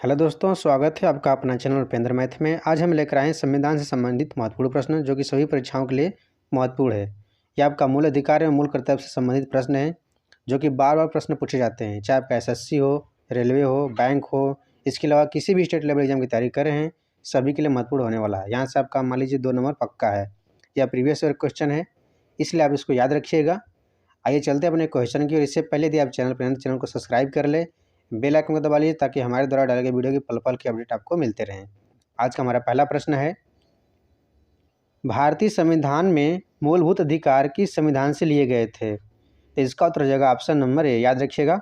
Hello दोस्तों, स्वागत है आपका अपना चैनल उपेंद्र मैथ में। आज हम लेकर आए हैं संविधान से संबंधित महत्वपूर्ण प्रश्न जो कि सभी परीक्षाओं के लिए महत्वपूर्ण है। यह आपका मूल अधिकार एवं मूल कर्तव्य से संबंधित प्रश्न है जो कि बार बार प्रश्न पूछे जाते हैं, चाहे आपका एसएससी हो, रेलवे हो, बैंक हो, इसके अलावा किसी भी स्टेट लेवल एग्जाम की तैयारी कर रहे हैं, सभी के लिए महत्वपूर्ण होने वाला है। यहाँ से आपका मान लीजिए 2 नंबर पक्का है। यह प्रीवियस ईयर क्वेश्चन है, इसलिए आप इसको याद रखिएगा। आइए चलते हैं अपने क्वेश्चन की। और इससे पहले यदि आप चैनल को सब्सक्राइब कर ले, बेल आइकन को दबा लीजिए ताकि हमारे द्वारा डाले गए वीडियो की पल पल की अपडेट आपको मिलते रहें। आज का हमारा पहला प्रश्न है, भारतीय संविधान में मूलभूत अधिकार किस संविधान से लिए गए थे? तो इसका उत्तर हो जाएगा ऑप्शन नंबर ए, याद रखिएगा,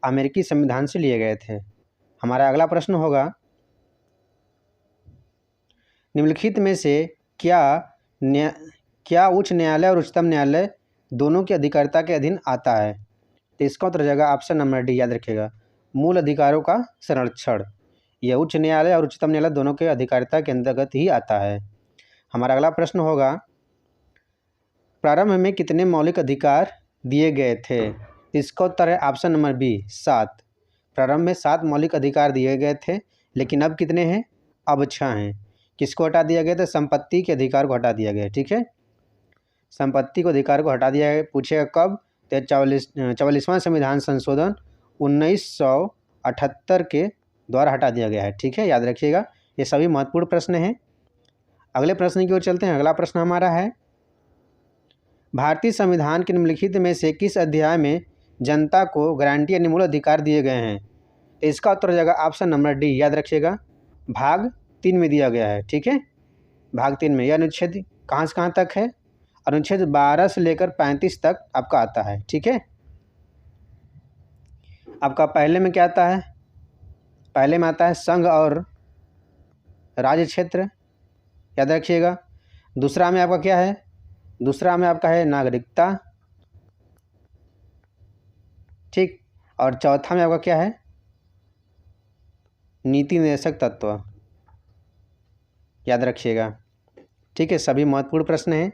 अमेरिकी संविधान से लिए गए थे। हमारा अगला प्रश्न होगा, निम्नलिखित में से क्या उच्च न्यायालय और उच्चतम न्यायालय दोनों की अधिकारिता के अधीन आता है? तो इसका उत्तर हो जाएगा ऑप्शन नंबर डी, याद रखिएगा, मूल अधिकारों का संरक्षण। यह उच्च न्यायालय और उच्चतम न्यायालय दोनों के अधिकारिता के अंतर्गत ही आता है। हमारा अगला प्रश्न होगा, प्रारंभ में कितने मौलिक अधिकार दिए गए थे? इसका उत्तर है ऑप्शन नंबर बी, 7। प्रारंभ में 7 मौलिक अधिकार दिए गए थे, लेकिन अब कितने हैं? अब 6 हैं। किसको हटा दिया गया था? संपत्ति के अधिकार को हटा दिया गया। ठीक है, संपत्ति को अधिकार को हटा दिया है। पूछेगा कब? तो 44वां संविधान संशोधन 1978 के द्वारा हटा दिया गया है। ठीक है, याद रखिएगा, ये सभी महत्वपूर्ण प्रश्न हैं। अगले प्रश्न की ओर चलते हैं। अगला प्रश्न हमारा है, भारतीय संविधान के निम्नलिखित में से किस अध्याय में जनता को गारंटी यानी मूल अधिकार दिए गए हैं? तो इसका उत्तर हो जाएगा ऑप्शन नंबर डी, याद रखिएगा, भाग 3 में दिया गया है। ठीक है, भाग 3 में। यह अनुच्छेद कहाँ से कहाँ तक है? अनुच्छेद 12 से लेकर 35 तक आपका आता है। ठीक है, आपका पहले में क्या आता है? पहले में आता है संघ और राज्य क्षेत्र, याद रखिएगा। दूसरा में आपका क्या है? दूसरा में आपका है नागरिकता। ठीक, और चौथा में आपका क्या है? नीति निर्देशक तत्व, याद रखिएगा। ठीक है, सभी महत्वपूर्ण प्रश्न हैं।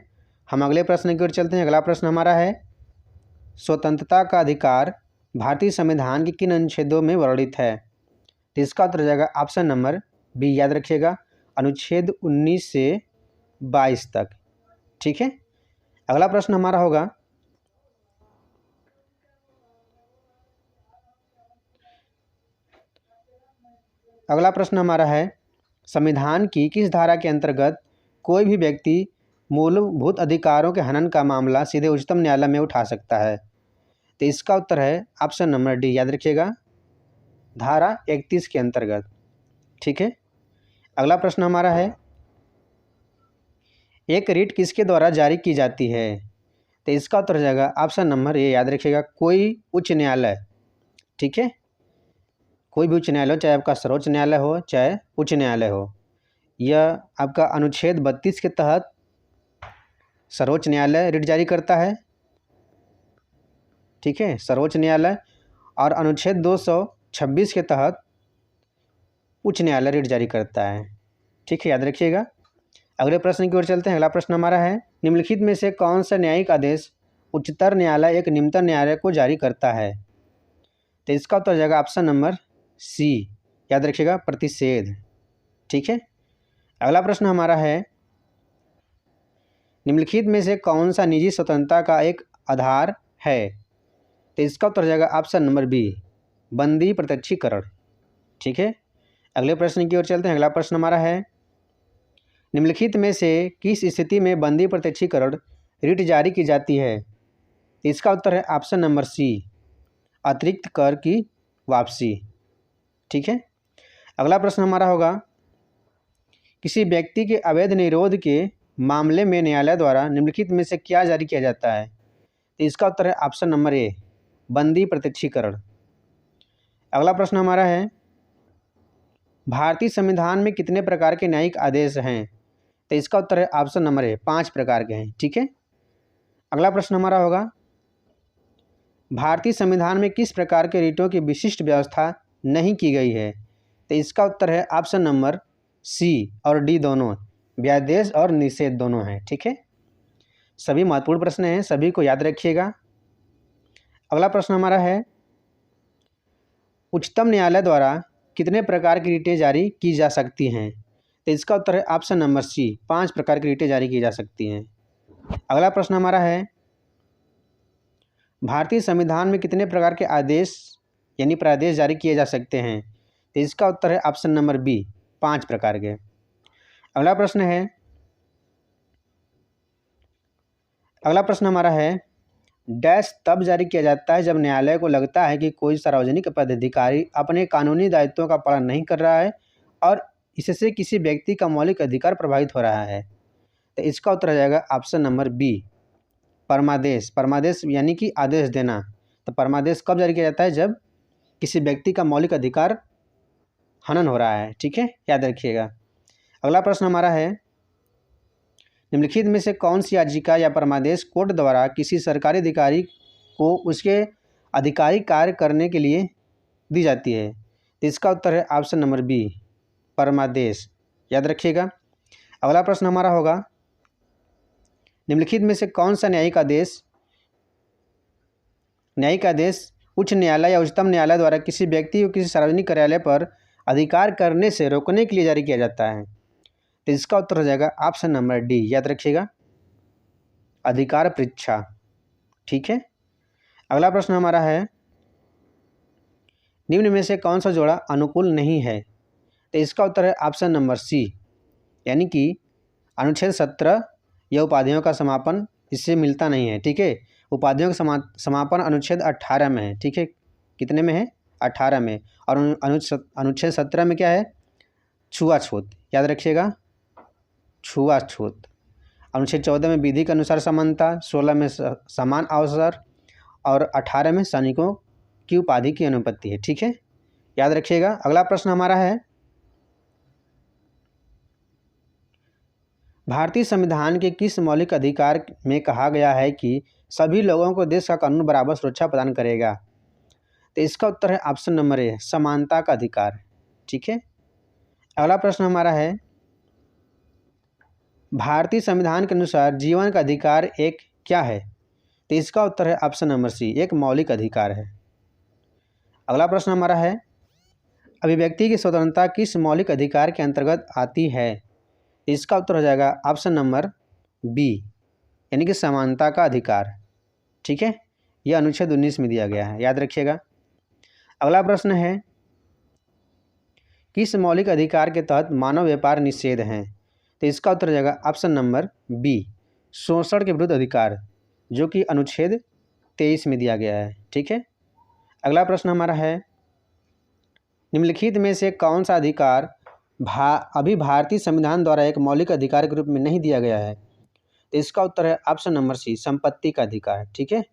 हम अगले प्रश्न की ओर चलते हैं। अगला प्रश्न हमारा है, स्वतंत्रता का अधिकार भारतीय संविधान के किन अनुच्छेदों में वर्णित है? तो इसका उत्तर हो जाएगा ऑप्शन नंबर बी, याद रखिएगा, अनुच्छेद 19 से 22 तक। ठीक है, अगला प्रश्न हमारा होगा, अगला प्रश्न हमारा है, संविधान की किस धारा के अंतर्गत कोई भी व्यक्ति मूलभूत अधिकारों के हनन का मामला सीधे उच्चतम न्यायालय में उठा सकता है? तो इसका उत्तर है ऑप्शन नंबर डी, याद रखिएगा, धारा 31 के अंतर्गत। ठीक है, अगला प्रश्न हमारा है, एक रिट किसके द्वारा जारी की जाती है? तो इसका उत्तर हो जाएगा ऑप्शन नंबर ए, याद रखिएगा, कोई उच्च न्यायालय। ठीक है, कोई भी उच्च न्यायालय हो, चाहे आपका सर्वोच्च न्यायालय हो चाहे उच्च न्यायालय हो। यह आपका अनुच्छेद 32 के तहत सर्वोच्च न्यायालय रिट जारी करता है। ठीक है, सर्वोच्च न्यायालय, और अनुच्छेद 226 के तहत उच्च न्यायालय रिट जारी करता है। ठीक है, याद रखिएगा। अगले प्रश्न की ओर चलते हैं। अगला प्रश्न हमारा है, निम्नलिखित में से कौन सा न्यायिक आदेश उच्चतर न्यायालय एक निम्नतम न्यायालय को जारी करता है? तो इसका उत्तर हो जाएगा ऑप्शन नंबर सी, याद रखिएगा, प्रतिषेध। ठीक है, अगला प्रश्न हमारा है, निम्नलिखित में से कौन सा निजी स्वतंत्रता का एक आधार है? तो इसका उत्तर हो जाएगा ऑप्शन नंबर बी, बंदी प्रत्यक्षीकरण। ठीक है, अगले प्रश्न की ओर चलते हैं। अगला प्रश्न हमारा है, निम्नलिखित में से किस स्थिति में बंदी प्रत्यक्षीकरण रिट जारी की जाती है? तो इसका उत्तर है ऑप्शन नंबर सी, अतिरिक्त कर की वापसी। ठीक है, अगला प्रश्न हमारा होगा, किसी व्यक्ति के अवैध निरोध के मामले में न्यायालय द्वारा निम्नलिखित में से क्या जारी किया जाता है? तो इसका उत्तर है ऑप्शन नंबर ए, बंदी प्रत्यक्षीकरण। अगला प्रश्न हमारा है, भारतीय संविधान में कितने प्रकार के न्यायिक आदेश हैं? तो इसका उत्तर है ऑप्शन नंबर ए, 5 प्रकार के हैं। ठीक है, अगला प्रश्न हमारा होगा, भारतीय संविधान में किस प्रकार के रिटों की विशिष्ट व्यवस्था नहीं की गई है? तो इसका उत्तर है ऑप्शन नंबर सी और डी, दोनों, व्यादेश और निषेध दोनों हैं। ठीक है, सभी महत्वपूर्ण प्रश्न हैं, सभी को याद रखिएगा। अगला प्रश्न हमारा है, उच्चतम न्यायालय द्वारा कितने प्रकार की रीटें जारी की जा सकती हैं? तो इसका उत्तर है ऑप्शन नंबर सी, 5 प्रकार की रीटें जारी की जा सकती हैं। अगला प्रश्न हमारा है, भारतीय संविधान में कितने प्रकार के आदेश यानी प्रादेश जारी किए जा सकते हैं? तो इसका उत्तर है ऑप्शन नंबर बी, 5 प्रकार के। अगला प्रश्न हमारा है, डैश तब जारी किया जाता है जब न्यायालय को लगता है कि कोई सार्वजनिक पदाधिकारी अपने कानूनी दायित्वों का पालन नहीं कर रहा है और इससे किसी व्यक्ति का मौलिक अधिकार प्रभावित हो रहा है। तो इसका उत्तर हो जाएगा ऑप्शन नंबर बी, परमादेश। परमादेश यानी कि आदेश देना। तो परमादेश कब जारी किया जाता है? जब किसी व्यक्ति का मौलिक अधिकार हनन हो रहा है। ठीक है, याद रखिएगा। अगला प्रश्न हमारा है, निम्नलिखित में से कौन सी याचिका या परमादेश कोर्ट द्वारा किसी सरकारी अधिकारी को उसके आधिकारिक कार्य करने के लिए दी जाती है? तो इसका उत्तर है ऑप्शन नंबर बी, परमादेश। याद रखिएगा। अगला प्रश्न हमारा होगा, निम्नलिखित में से कौन सा न्यायिक आदेश उच्च न्यायालय या उच्चतम न्यायालय द्वारा किसी व्यक्ति को किसी सार्वजनिक कार्यालय पर अधिकार करने से रोकने के लिए जारी किया जाता है? तो इसका उत्तर हो जाएगा ऑप्शन नंबर डी, याद रखिएगा, अधिकार परीक्षा। ठीक है। अगला प्रश्न हमारा है, निम्न में से कौन सा जोड़ा अनुकूल नहीं है? तो इसका उत्तर है ऑप्शन नंबर सी, यानी कि अनुच्छेद 17 यह उपाधियों का समापन इससे मिलता नहीं है। ठीक है, उपाधियों का समापन अनुच्छेद 18 में है। ठीक है, कितने में है? 18 में। और अनुच्छेद 17 में क्या है? छुआछूत। याद रखिएगा, छुआछूत। अनुच्छेद 14 में विधि के अनुसार समानता, 16 में समान अवसर और 18 में सैनिकों की उपाधि की अनुपत्ति है। ठीक है, याद रखिएगा। अगला प्रश्न हमारा है, भारतीय संविधान के किस मौलिक अधिकार में कहा गया है कि सभी लोगों को देश का कानून बराबर सुरक्षा प्रदान करेगा? तो इसका उत्तर है ऑप्शन नंबर ए, समानता का अधिकार। ठीक है। अगला प्रश्न हमारा है, भारतीय संविधान के अनुसार जीवन का अधिकार एक क्या है? तो इसका उत्तर है ऑप्शन नंबर सी, एक मौलिक अधिकार है। अगला प्रश्न हमारा है, अभिव्यक्ति की स्वतंत्रता किस मौलिक अधिकार के अंतर्गत आती है? इसका उत्तर हो जाएगा ऑप्शन नंबर बी, यानी कि समानता का अधिकार। ठीक है, यह अनुच्छेद 19 में दिया गया है। याद रखिएगा। अगला प्रश्न है, किस मौलिक अधिकार के तहत मानव व्यापार निषेध हैं? तो इसका उत्तर हो जाएगा ऑप्शन नंबर बी, शोषण के विरुद्ध अधिकार, जो कि अनुच्छेद 23 में दिया गया है। ठीक है। अगला प्रश्न हमारा है, निम्नलिखित में से कौन सा अधिकार अभी भारतीय संविधान द्वारा एक मौलिक अधिकार के रूप में नहीं दिया गया है? तो इसका उत्तर है ऑप्शन नंबर सी, संपत्ति का अधिकार। ठीक है।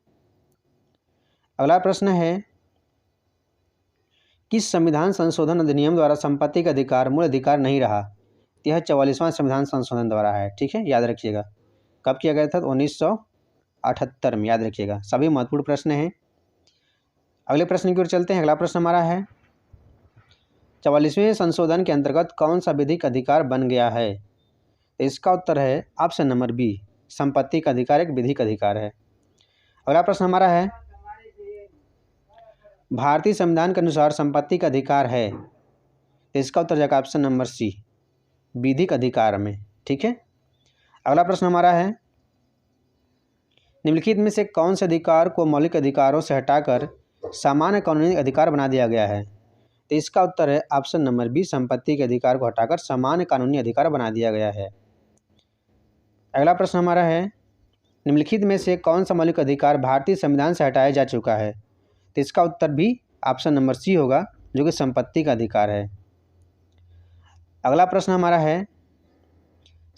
अगला प्रश्न है, किस संविधान संशोधन अधिनियम द्वारा संपत्ति का अधिकार मूल अधिकार नहीं रहा? यह 44वां संविधान संशोधन द्वारा है। ठीक है, याद रखिएगा। कब किया गया था? 1978 में। याद रखिएगा। सभी महत्वपूर्ण प्रश्न हैं। अगले प्रश्न की ओर चलते हैं। अगला प्रश्न हमारा है, 44वें संशोधन के अंतर्गत कौन सा विधिक अधिकार बन गया है? तो इसका उत्तर है ऑप्शन नंबर बी, संपत्ति का अधिकार एक विधिक अधिकार है। अगला प्रश्न हमारा है, भारतीय संविधान के अनुसार संपत्ति का अधिकार है? तो इसका उत्तर जाएगा ऑप्शन नंबर सी, विधिक अधिकार में। ठीक है। अगला प्रश्न हमारा है, निम्नलिखित में से कौन से अधिकार को मौलिक अधिकारों से हटाकर सामान्य कानूनी अधिकार बना दिया गया है? तो इसका उत्तर है ऑप्शन नंबर बी, संपत्ति के अधिकार को हटाकर सामान्य कानूनी अधिकार बना दिया गया है। अगला प्रश्न हमारा है, निम्नलिखित में से कौन सा मौलिक अधिकार भारतीय संविधान से हटाया जा चुका है? तो इसका उत्तर भी ऑप्शन नंबर सी होगा, जो कि संपत्ति का अधिकार है। अगला प्रश्न हमारा है,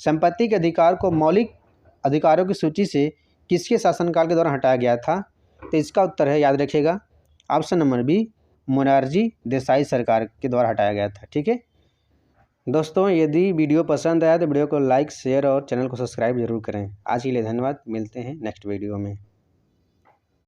संपत्ति के अधिकार को मौलिक अधिकारों की सूची से किसके शासनकाल के दौरान हटाया गया था? तो इसका उत्तर है, याद रखिएगा, option number B, Morarji Desai सरकार के द्वारा हटाया गया था। ठीक है दोस्तों, यदि वीडियो पसंद आया तो वीडियो को लाइक, शेयर और चैनल को सब्सक्राइब जरूर करें। आज के लिए धन्यवाद। मिलते हैं नेक्स्ट वीडियो में।